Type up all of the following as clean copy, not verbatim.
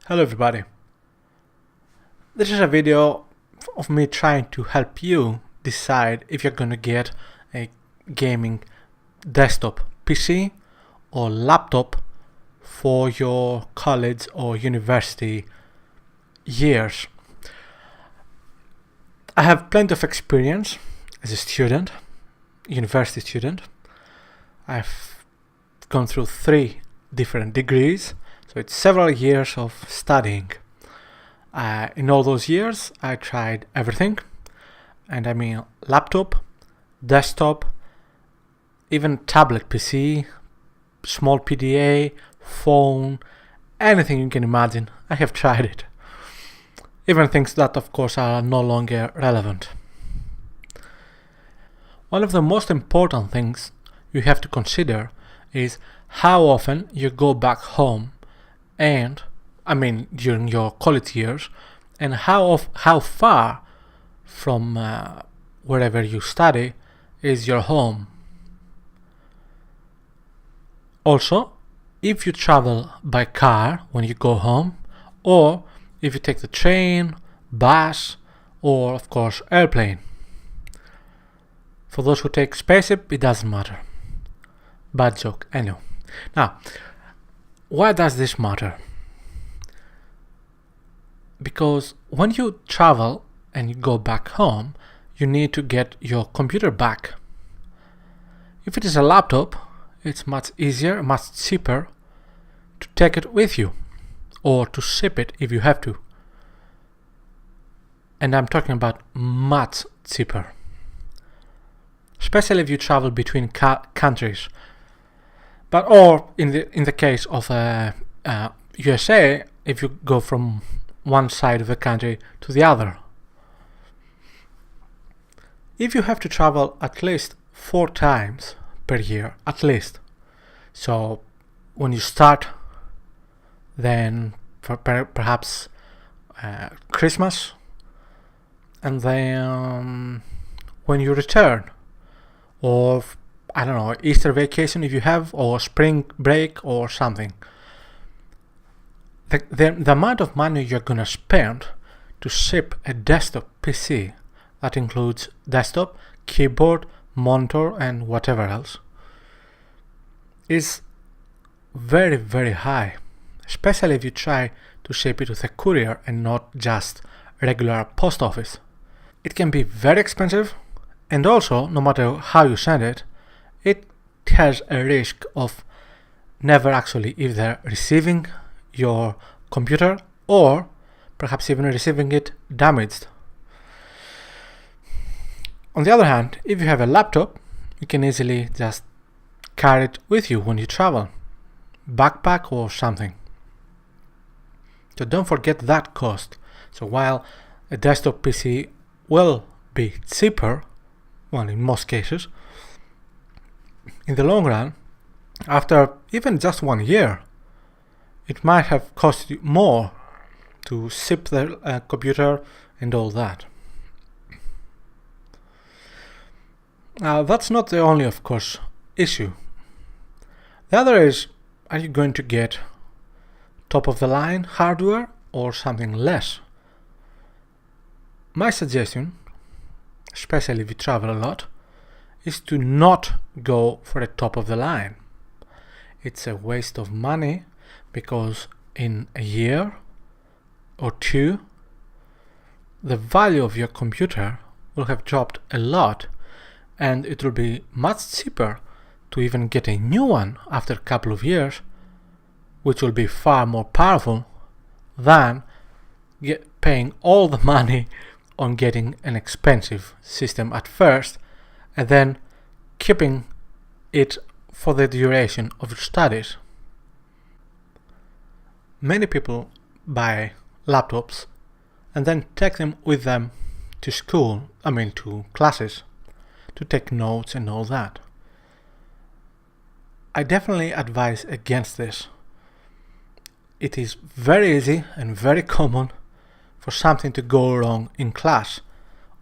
Hello everybody. This is a video of me trying to help you decide if you're gonna get a gaming desktop PC or laptop for your college or university years. I have plenty of experience as a student, university student. I've gone through 3 different degrees, so it's several years of studying. In all those years, I tried everything, and I mean laptop, desktop, even tablet PC, small PDA, phone, anything you can imagine. I have tried it. Even things that, of course, are no longer relevant. One of the most important things you have to consider is how often you go back home, and during your college years, and how far from wherever you study is your home. Also, if you travel by car when you go home, or if you take the train, bus, or of course airplane. For those who take spaceship, it doesn't matter. Bad joke, I know. Now, why does this matter? Because when you travel and you go back home, you need to get your computer back. If it is a laptop, it's much easier, much cheaper to take it with you, or to ship it if you have to. And I'm talking about much cheaper, especially if you travel between countries. But or in the case of USA, if you go from one side of the country to the other. If you have to travel at least 4 times per year, at least. So when you start, then for perhaps Christmas, and then when you return, or I don't know, Easter vacation if you have, or spring break or something. The amount of money you're gonna spend to ship a desktop PC, that includes desktop, keyboard, monitor, and whatever else, is very, very high, especially if you try to ship it with a courier and not just regular post office. It can be very expensive, and also, no matter how you send it, it has a risk of never actually either receiving your computer or perhaps even receiving it damaged. On the other hand, if you have a laptop, you can easily just carry it with you when you travel, backpack or something. So don't forget that cost. So while a desktop PC will be cheaper, well, in most cases, in the long run, after even just 1 year, it might have cost you more to ship the computer and all that. Now, that's not the only, of course, issue. The other is, are you going to get top-of-the-line hardware or something less? My suggestion, especially if you travel a lot, is to not go for the top-of-the-line. It's a waste of money, because in a year or 2, the value of your computer will have dropped a lot, and it will be much cheaper to even get a new one after a couple of years, which will be far more powerful than paying all the money on getting an expensive system at first and then keeping it for the duration of your studies. Many people buy laptops and then take them with them to school, to classes, to take notes and all that. I definitely advise against this. It is very easy and very common for something to go wrong in class,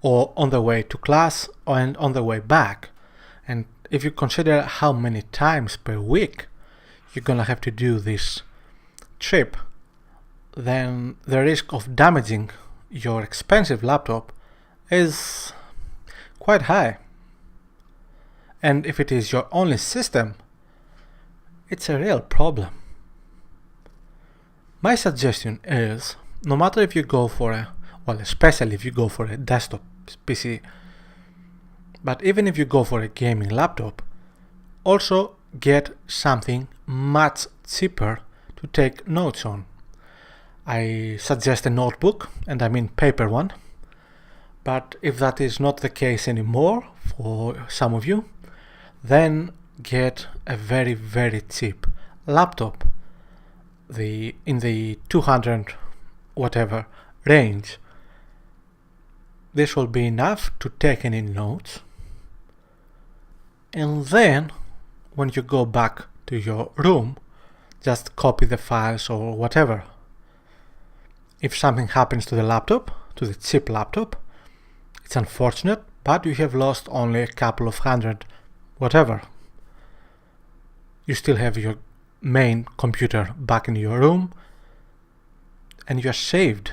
or on the way to class, and on the way back. And if you consider how many times per week you're gonna have to do this trip, then the risk of damaging your expensive laptop is quite high. And if it is your only system, it's a real problem. My suggestion is, no matter if you go for especially if you go for a desktop PC, but even if you go for a gaming laptop, also get something much cheaper to take notes on. I suggest a notebook, and I mean paper one, but if that is not the case anymore for some of you, then get a very, very cheap laptop, in the 200 whatever range. This will be enough to take any notes, and then when you go back to your room, just copy the files or whatever. If something happens to the laptop, to the cheap laptop, it's unfortunate, but you have lost only a couple of hundred whatever. You still have your main computer back in your room, and you're saved.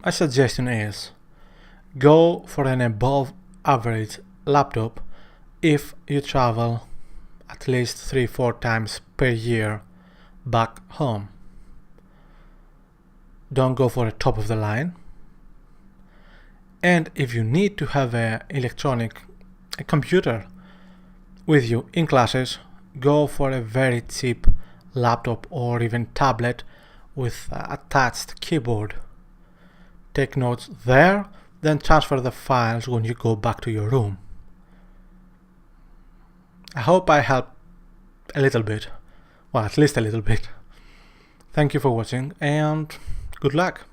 My suggestion is, go for an above average laptop if you travel at least 3-4 times per year back home. Don't go for a top of the line. And if you need to have a computer with you in classes, go for a very cheap laptop or even tablet with attached keyboard. Take notes there, then transfer the files when you go back to your room. I hope I helped a little bit, well, at least a little bit. Thank you for watching, and good luck.